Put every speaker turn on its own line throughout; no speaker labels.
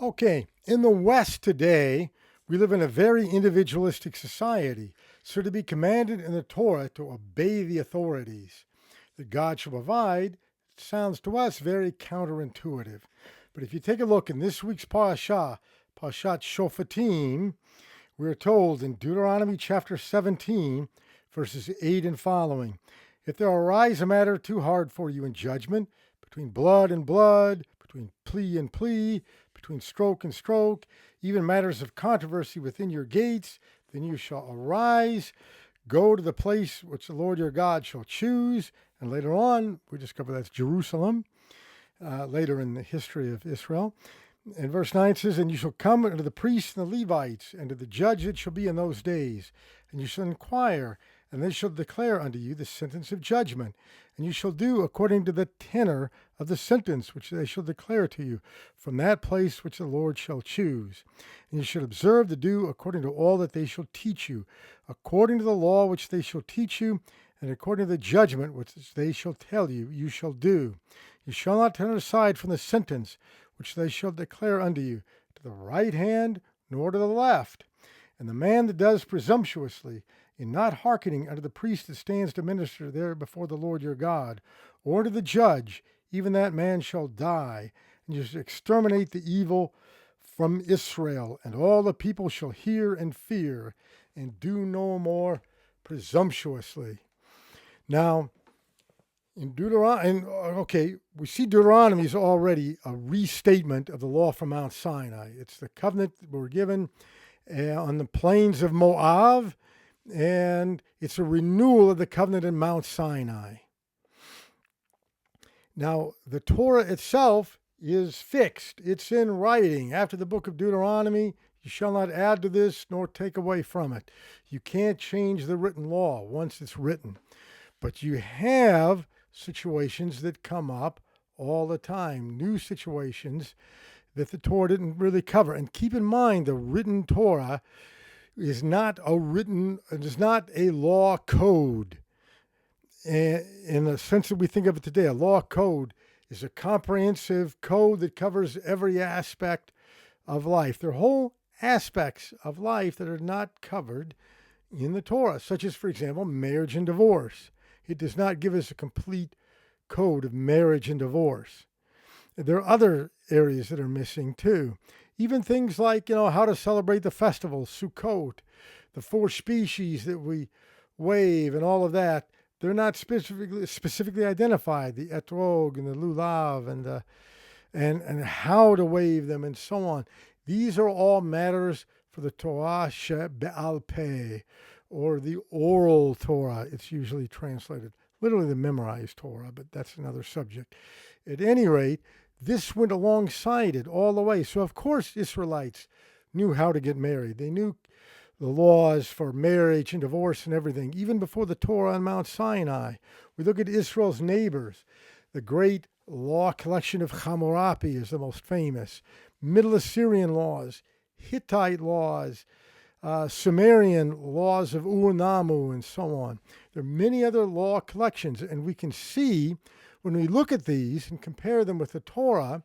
Okay, in the West today, we live in a very individualistic society. So to be commanded in the Torah to obey the authorities that God shall provide sounds to us very counterintuitive. But if you take a look in this week's Parashat Shofatim, we're told in Deuteronomy chapter 17, verses 8 and following, if there arise a matter too hard for you in judgment, between blood and blood, between plea and plea, between stroke and stroke, even matters of controversy within your gates, then you shall arise, go to the place which the Lord your God shall choose. And later on, we discover that's Jerusalem, later in the history of Israel. And verse 9 says, and you shall come unto the priests and the Levites, and to the judge that shall be in those days, and you shall inquire, and they shall declare unto you the sentence of judgment. And you shall do according to the tenor of the sentence which they shall declare to you, from that place which the Lord shall choose. And you shall observe to do according to all that they shall teach you, according to the law which they shall teach you, and according to the judgment which they shall tell you, you shall do. You shall not turn aside from the sentence which they shall declare unto you, to the right hand nor to the left. And the man that does presumptuously, in not hearkening unto the priest that stands to minister there before the Lord your God, or to the judge, even that man shall die. And you shall exterminate the evil from Israel, and all the people shall hear and fear, and do no more presumptuously. Now, in Deuteronomy, we see Deuteronomy is already a restatement of the law from Mount Sinai. It's the covenant that we're given on the plains of Moab, and it's a renewal of the covenant in Mount Sinai. Now, the Torah itself is fixed. It's in writing. After the book of Deuteronomy, you shall not add to this nor take away from it. You can't change the written law once it's written. But you have situations that come up all the time, new situations that the Torah didn't really cover. And keep in mind, the written Torah is not a law code in the sense that we think of it today. A law code is a comprehensive code that covers every aspect of life. There are whole aspects of life that are not covered in the Torah, such as, for example, marriage and divorce. It does not give us a complete code of marriage and divorce. There are other areas that are missing too. Even things like, how to celebrate the festival, Sukkot, the 4 species that we wave and all of that. They're not specifically identified, the etrog and the lulav and how to wave them and so on. These are all matters for the Torah she'be'al peh, or the oral Torah, it's usually translated. Literally the memorized Torah, but that's another subject. At any rate, this went alongside it all the way. So, of course, Israelites knew how to get married. They knew the laws for marriage and divorce and everything, even before the Torah on Mount Sinai. We look at Israel's neighbors. The great law collection of Hammurabi is the most famous. Middle Assyrian laws, Hittite laws, Sumerian laws of Ur-Nammu, and so on. There are many other law collections, and we can see when we look at these and compare them with the Torah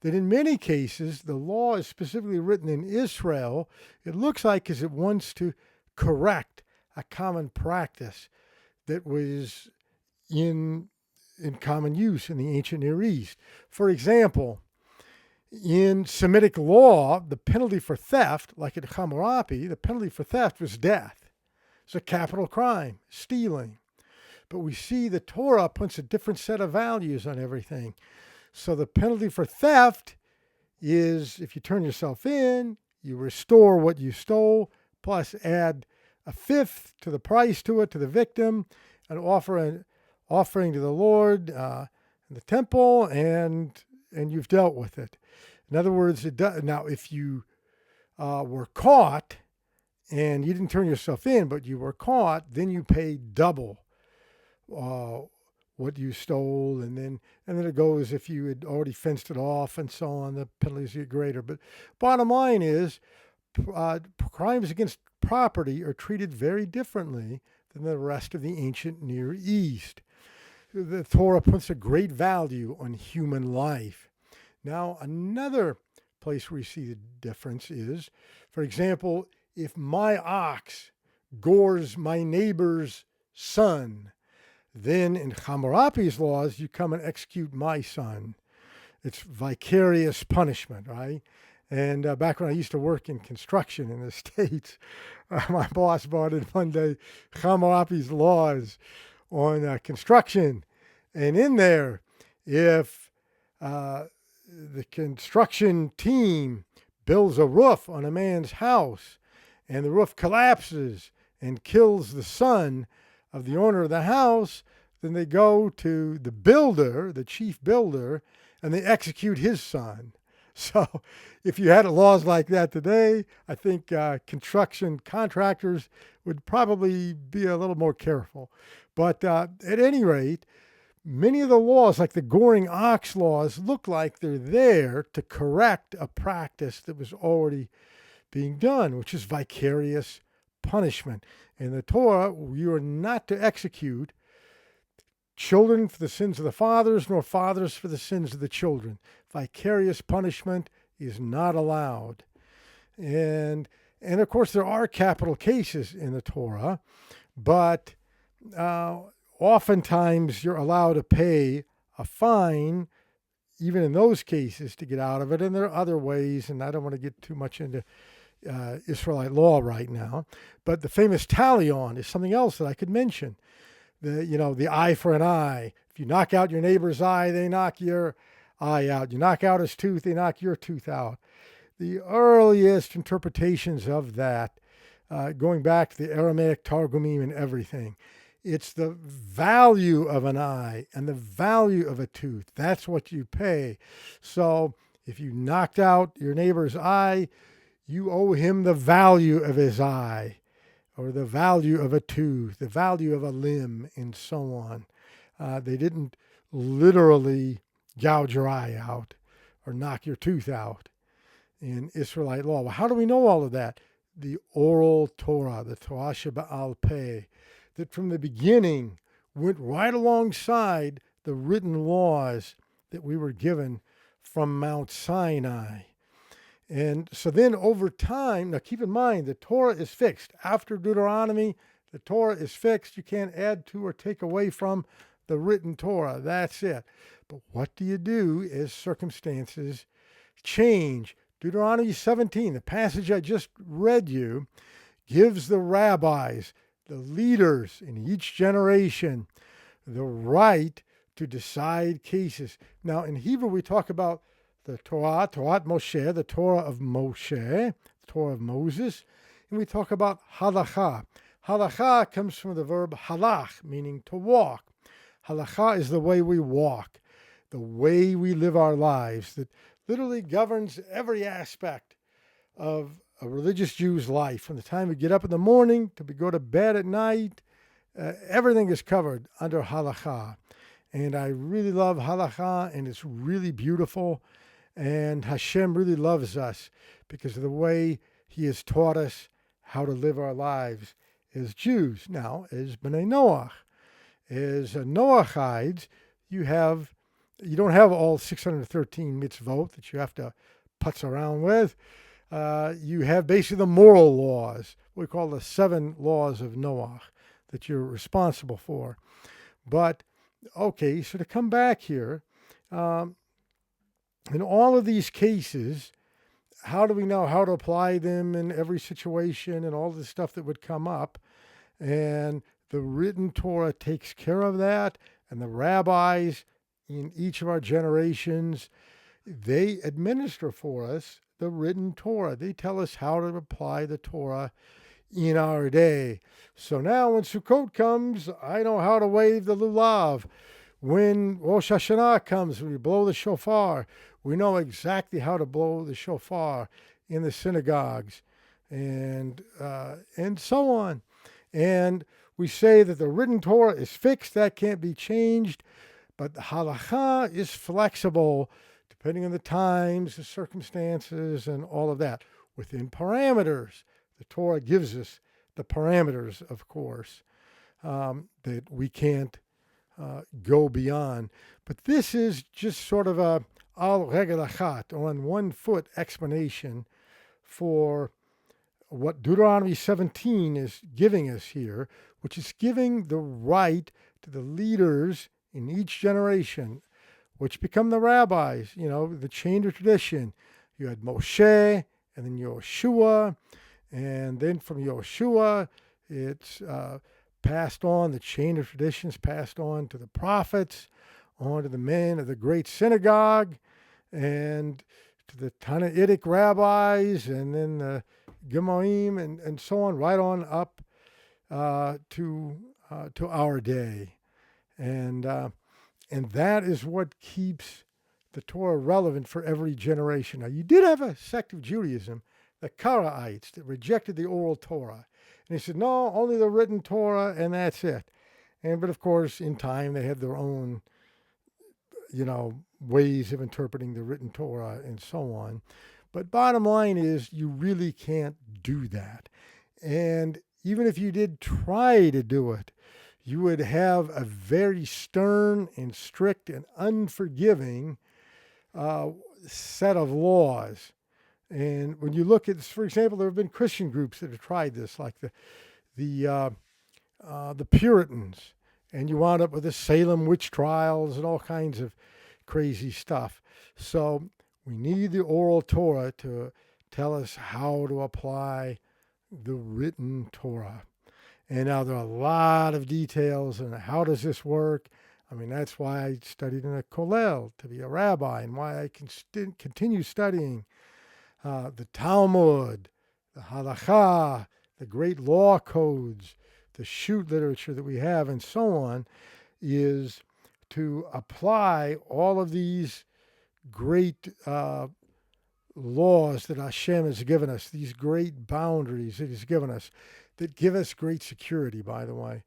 that in many cases the law is specifically written in Israel. It looks like as it wants to correct a common practice that was in common use in the ancient Near East. For example, in Semitic law, the penalty for theft, like at Hammurabi, the penalty for theft was death. It's a capital crime, stealing. But we see the Torah puts a different set of values on everything. So the penalty for theft is if you turn yourself in, you restore what you stole, plus add a fifth to the price to it, to the victim, and offer an offering to the Lord in the temple, and you've dealt with it. In other words, now if you were caught and you didn't turn yourself in, but you were caught, then you pay double what you stole, and then it goes if you had already fenced it off and so on. The penalties get greater. But bottom line is, crimes against property are treated very differently than the rest of the ancient Near East. The Torah puts a great value on human life. Now, another place where you see the difference is, for example, if my ox gores my neighbor's son, then in Hammurabi's laws, you come and execute my son. It's vicarious punishment, right? And back when I used to work in construction in the States, my boss brought in one day Hammurabi's laws on construction. And in there, if the construction team builds a roof on a man's house and the roof collapses and kills the son of the owner of the house, then they go to the builder, the chief builder, and they execute his son. So if you had laws like that today, I think construction contractors would probably be a little more careful. But at any rate, many of the laws, like the goring ox laws, look like they're there to correct a practice that was already being done, which is vicarious punishment. In the Torah, you are not to execute children for the sins of the fathers, nor fathers for the sins of the children. Vicarious punishment is not allowed. And of course, there are capital cases in the Torah, but oftentimes you're allowed to pay a fine, even in those cases, to get out of it. And there are other ways, and I don't want to get too much into Israelite law right now. But the famous talion is something else that I could mention. The eye for an eye. If you knock out your neighbor's eye, they knock your eye out. You knock out his tooth, they knock your tooth out. The earliest interpretations of that, going back to the Aramaic Targumim and everything, it's the value of an eye and the value of a tooth. That's what you pay. So if you knocked out your neighbor's eye, you owe him the value of his eye, or the value of a tooth, the value of a limb, and so on. They didn't literally gouge your eye out or knock your tooth out in Israelite law. Well, how do we know all of that? The oral Torah, the Torah Sheba'al Peh, that from the beginning went right alongside the written laws that we were given from Mount Sinai. And so then over time, now keep in mind, the Torah is fixed. After Deuteronomy, the Torah is fixed. You can't add to or take away from the written Torah. That's it. But what do you do as circumstances change? Deuteronomy 17, the passage I just read you, gives the rabbis, the leaders in each generation, the right to decide cases. Now, in Hebrew, we talk about the Torah, Torah Moshe, the Torah of Moshe, the Torah of Moses, and we talk about halakha. Halakha comes from the verb halach, meaning to walk. Halakha is the way we walk, the way we live our lives, that literally governs every aspect of a religious Jew's life. From the time we get up in the morning to we go to bed at night, everything is covered under halakha. And I really love halakha, and it's really beautiful. And Hashem really loves us because of the way He has taught us how to live our lives as Jews. Now, as B'nai Noach, as Noachides, you don't have all 613 mitzvot that you have to putz around with. You have basically the moral laws, what we call the 7 laws of Noach, that you're responsible for. But, okay, so to come back here, in all of these cases, how do we know how to apply them in every situation and all the stuff that would come up? And the written Torah takes care of that, and the rabbis in each of our generations, they administer for us the written Torah. They tell us how to apply the Torah in our day. So now when Sukkot comes, I know how to wave the lulav. When Rosh Hashanah comes, we blow the shofar. We know exactly how to blow the shofar in the synagogues, and so on. And we say that the written Torah is fixed, that can't be changed, but the halakha is flexible depending on the times, the circumstances, and all of that, within parameters. The Torah gives us the parameters, of course, that we can't go beyond. But this is just sort of a al regel achat, or on 1 foot explanation for what Deuteronomy 17 is giving us here, which is giving the right to the leaders in each generation, which become the rabbis, the chain of tradition. You had Moshe, and then Yoshua, and then from Yoshua, it's passed on, the chain of traditions passed on to the prophets, on to the men of the great synagogue, and to the Tannaitic rabbis, and then the Gemoim, and so on, right on up to our day. And that is what keeps the Torah relevant for every generation. Now, you did have a sect of Judaism, the Karaites, that rejected the oral Torah. And they said, no, only the written Torah, and that's it. But of course, in time, they had their own, ways of interpreting the written Torah and so on. But bottom line is, you really can't do that. And even if you did try to do it, you would have a very stern and strict and unforgiving set of laws. And when you look at, for example, there have been Christian groups that have tried this, like the Puritans, and you wound up with the Salem witch trials and all kinds of crazy stuff. So we need the oral Torah to tell us how to apply the written Torah. And now there are a lot of details on how does this work. That's why I studied in a kollel to be a rabbi, and why I can continue studying the Talmud, the halakha, the great law codes, the shoot literature that we have, and so on, is to apply all of these great laws that Hashem has given us, these great boundaries that He's given us, that give us great security, by the way,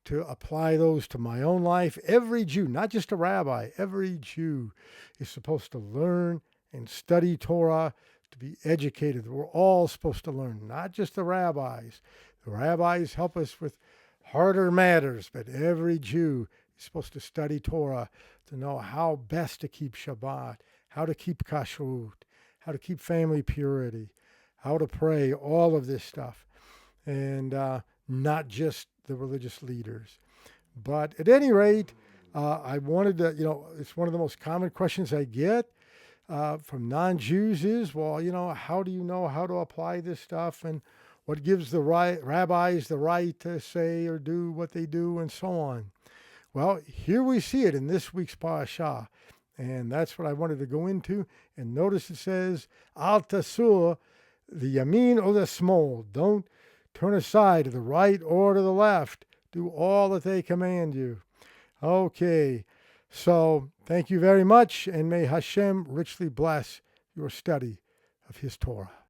to apply those to my own life. Every Jew, not just a rabbi, every Jew is supposed to learn and study Torah, to be educated. We're all supposed to learn, not just the rabbis. The rabbis help us with harder matters, but every Jew is supposed to study Torah to know how best to keep Shabbat, how to keep kashrut, how to keep family purity, how to pray, all of this stuff. And not just the religious leaders. But at any rate, I wanted to, it's one of the most common questions I get from non-Jews is, well, how do you know how to apply this stuff, and what gives the rabbis the right to say or do what they do, and so on. Well, here we see it in this week's parashah, and that's what I wanted to go into. And notice it says, Al tasur, the yamin or the smol. Don't turn aside to the right or to the left. Do all that they command you. Okay, so thank you very much, and may Hashem richly bless your study of His Torah.